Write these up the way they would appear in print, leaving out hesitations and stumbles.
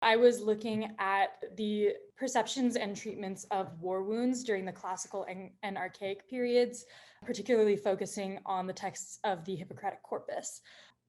I was looking at the perceptions and treatments of war wounds during the classical and archaic periods, particularly focusing on the texts of the Hippocratic corpus.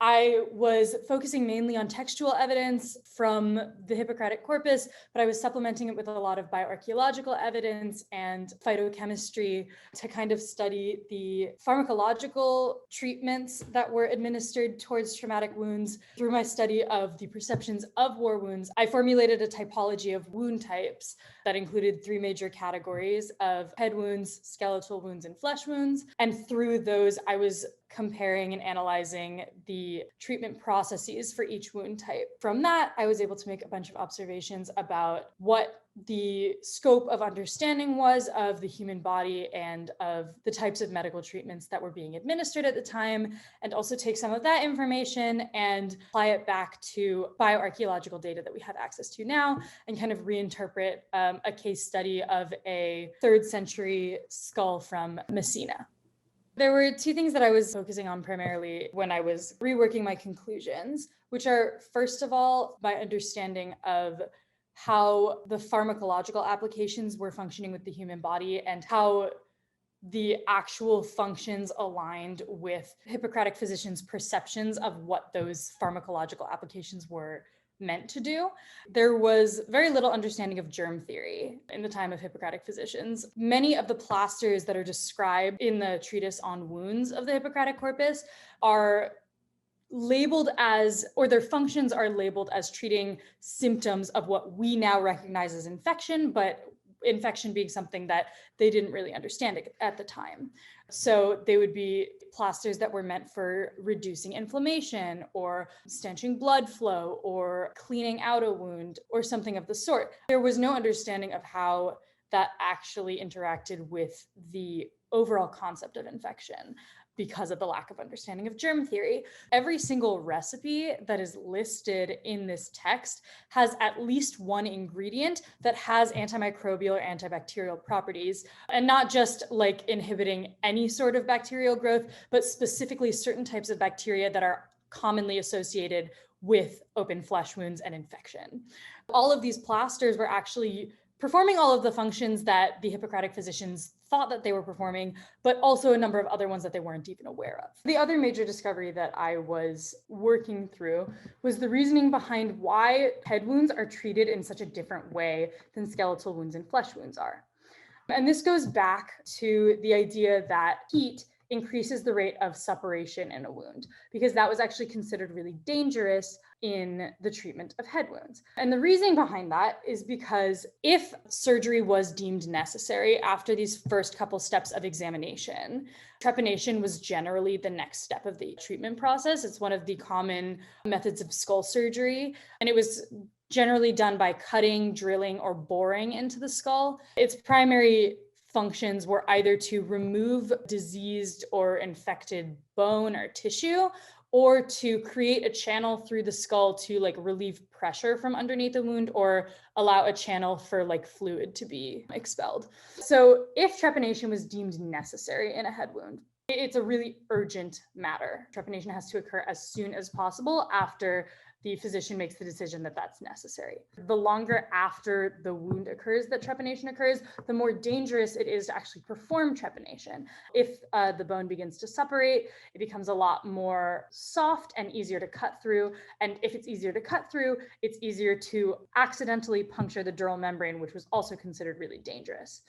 I was focusing mainly on textual evidence from the Hippocratic corpus, but I was supplementing it with a lot of bioarchaeological evidence and phytochemistry to kind of study the pharmacological treatments that were administered towards traumatic wounds. Through my study of the perceptions of war wounds, I formulated a typology of wound types that included three major categories of head wounds, skeletal wounds, and flesh wounds. And through those, I was comparing and analyzing the treatment processes for each wound type. From that, I was able to make a bunch of observations about what the scope of understanding was of the human body and of the types of medical treatments that were being administered at the time, and also take some of that information and apply it back to bioarchaeological data that we have access to now, and kind of reinterpret a case study of a 3rd century skull from Messina. There were two things that I was focusing on primarily when I was reworking my conclusions, which are, first of all, my understanding of how the pharmacological applications were functioning with the human body and how the actual functions aligned with Hippocratic physicians' perceptions of what those pharmacological applications were meant to do. There was very little understanding of germ theory in the time of Hippocratic physicians. Many of the plasters that are described in the treatise on wounds of the Hippocratic corpus are labeled as, or their functions are labeled as treating symptoms of what we now recognize as infection, but infection being something that they didn't really understand at the time. So they would be plasters that were meant for reducing inflammation or stanching blood flow or cleaning out a wound or something of the sort. There was no understanding of how that actually interacted with the overall concept of infection, because of the lack of understanding of germ theory. Every single recipe that is listed in this text has at least one ingredient that has antimicrobial or antibacterial properties, and not just like inhibiting any sort of bacterial growth, but specifically certain types of bacteria that are commonly associated with open flesh wounds and infection. All of these plasters were actually performing all of the functions that the Hippocratic physicians thought that they were performing, but also a number of other ones that they weren't even aware of. The other major discovery that I was working through was the reasoning behind why head wounds are treated in such a different way than skeletal wounds and flesh wounds are. And this goes back to the idea that heat increases the rate of suppuration in a wound, because that was actually considered really dangerous in the treatment of head wounds. And the reasoning behind that is because if surgery was deemed necessary after these first couple steps of examination, trepanation was generally the next step of the treatment process. It's one of the common methods of skull surgery, and it was generally done by cutting, drilling, or boring into the skull. Its primary functions were either to remove diseased or infected bone or tissue, or to create a channel through the skull to like relieve pressure from underneath the wound or allow a channel for like fluid to be expelled. So if trepanation was deemed necessary in a head wound, it's a really urgent matter. Trepanation has to occur as soon as possible after the physician makes the decision that that's necessary. The longer after the wound occurs that trepanation occurs, the more dangerous it is to actually perform trepanation. If the bone begins to suppurate, it becomes a lot more soft and easier to cut through. And if it's easier to cut through, it's easier to accidentally puncture the dural membrane, which was also considered really dangerous.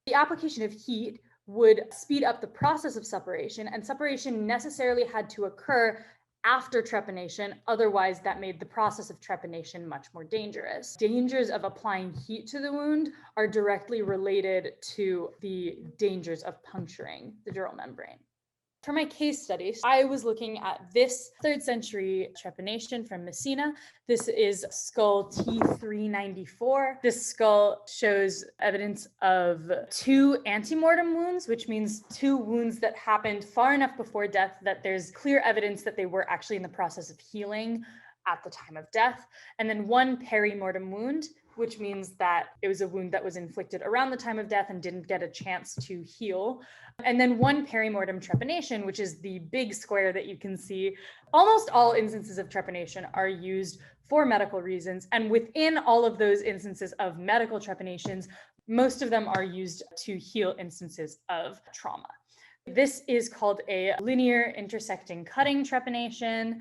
The application of heat would speed up the process of suppuration, and suppuration necessarily had to occur after trepanation, otherwise that made the process of trepanation much more dangerous. Dangers of applying heat to the wound are directly related to the dangers of puncturing the dural membrane. For my case studies, I was looking at this 3rd century trepanation from Messina. This is skull T394. This skull shows evidence of 2 antemortem wounds, which means 2 wounds that happened far enough before death that there's clear evidence that they were actually in the process of healing at the time of death. And then 1 perimortem wound, which means that it was a wound that was inflicted around the time of death and didn't get a chance to heal. And then 1 perimortem trepanation, which is the big square that you can see. Almost all instances of trepanation are used for medical reasons. And within all of those instances of medical trepanations, most of them are used to heal instances of trauma. This is called a linear intersecting cutting trepanation.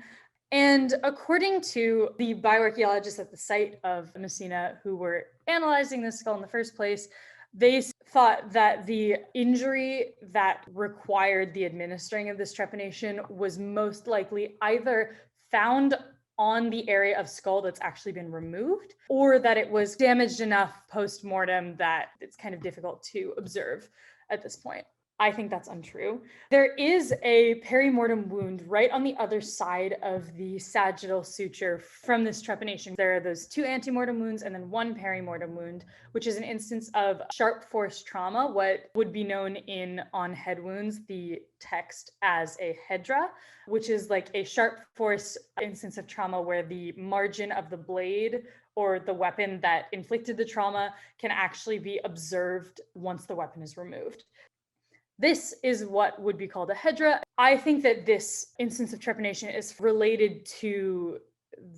And according to the bioarchaeologists at the site of Messina who were analyzing this skull in the first place, they thought that the injury that required the administering of this trepanation was most likely either found on the area of skull that's actually been removed, or that it was damaged enough post-mortem that it's kind of difficult to observe at this point. I think that's untrue. There is a perimortem wound right on the other side of the sagittal suture from this trepanation. There are those 2 antemortem wounds and then 1 perimortem wound, which is an instance of sharp force trauma, what would be known on head wounds, the text as a hedra, which is like a sharp force instance of trauma where the margin of the blade or the weapon that inflicted the trauma can actually be observed once the weapon is removed. This is what would be called a hedra. I think that this instance of trepanation is related to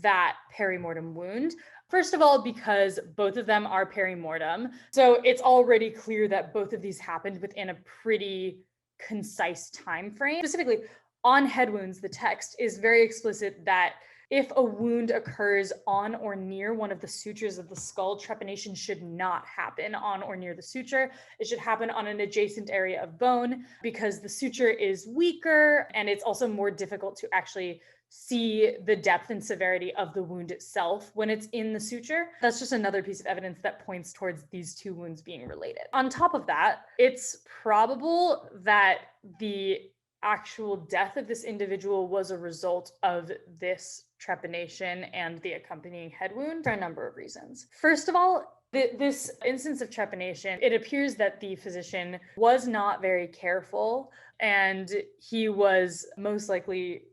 that perimortem wound. First of all, because both of them are perimortem. So it's already clear that both of these happened within a pretty concise time frame. Specifically, on head wounds, the text is very explicit that if a wound occurs on or near one of the sutures of the skull, trepanation should not happen on or near the suture. It should happen on an adjacent area of bone because the suture is weaker and it's also more difficult to actually see the depth and severity of the wound itself when it's in the suture. That's just another piece of evidence that points towards these 2 wounds being related. On top of that, it's probable that the actual death of this individual was a result of this trepanation and the accompanying head wound for a number of reasons. First of all, this instance of trepanation, it appears that the physician was not very careful and he was most likely,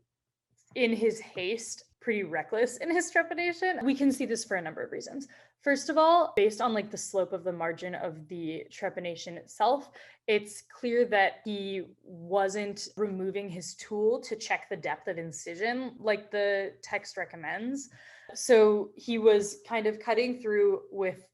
in his haste, pretty reckless in his trepanation. We can see this for a number of reasons. First of all, based on like the slope of the margin of the trepanation itself, it's clear that he wasn't removing his tool to check the depth of incision like the text recommends. So he was kind of cutting through with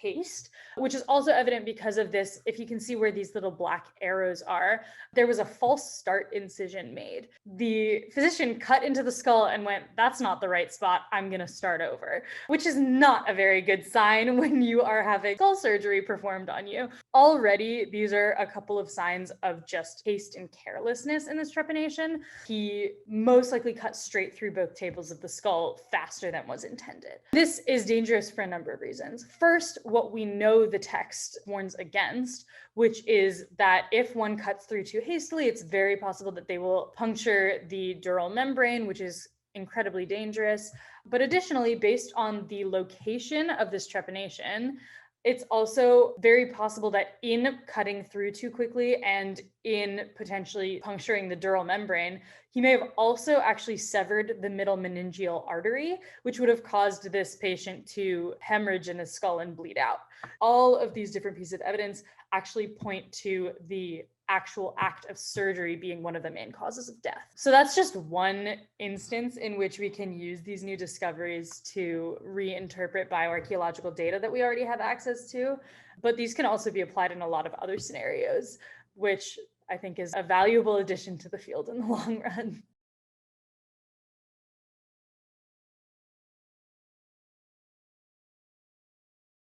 haste, which is also evident because of this. If you can see where these little black arrows are, there was a false start incision made. The physician cut into the skull and went, "That's not the right spot, I'm going to start over," which is not a very good sign when you are having skull surgery performed on you. Already, these are a couple of signs of just haste and carelessness in this trepanation. He most likely cut straight through both tables of the skull faster than was intended. This is dangerous for a number of reasons. First, what we know the text warns against, which is that if one cuts through too hastily, it's very possible that they will puncture the dural membrane, which is incredibly dangerous. But additionally, based on the location of this trepanation, it's also very possible that in cutting through too quickly and in potentially puncturing the dural membrane, he may have also actually severed the middle meningeal artery, which would have caused this patient to hemorrhage in the skull and bleed out. All of these different pieces of evidence actually point to the actual act of surgery being one of the main causes of death. So that's just one instance in which we can use these new discoveries to reinterpret bioarchaeological data that we already have access to. But these can also be applied in a lot of other scenarios, which I think is a valuable addition to the field in the long run.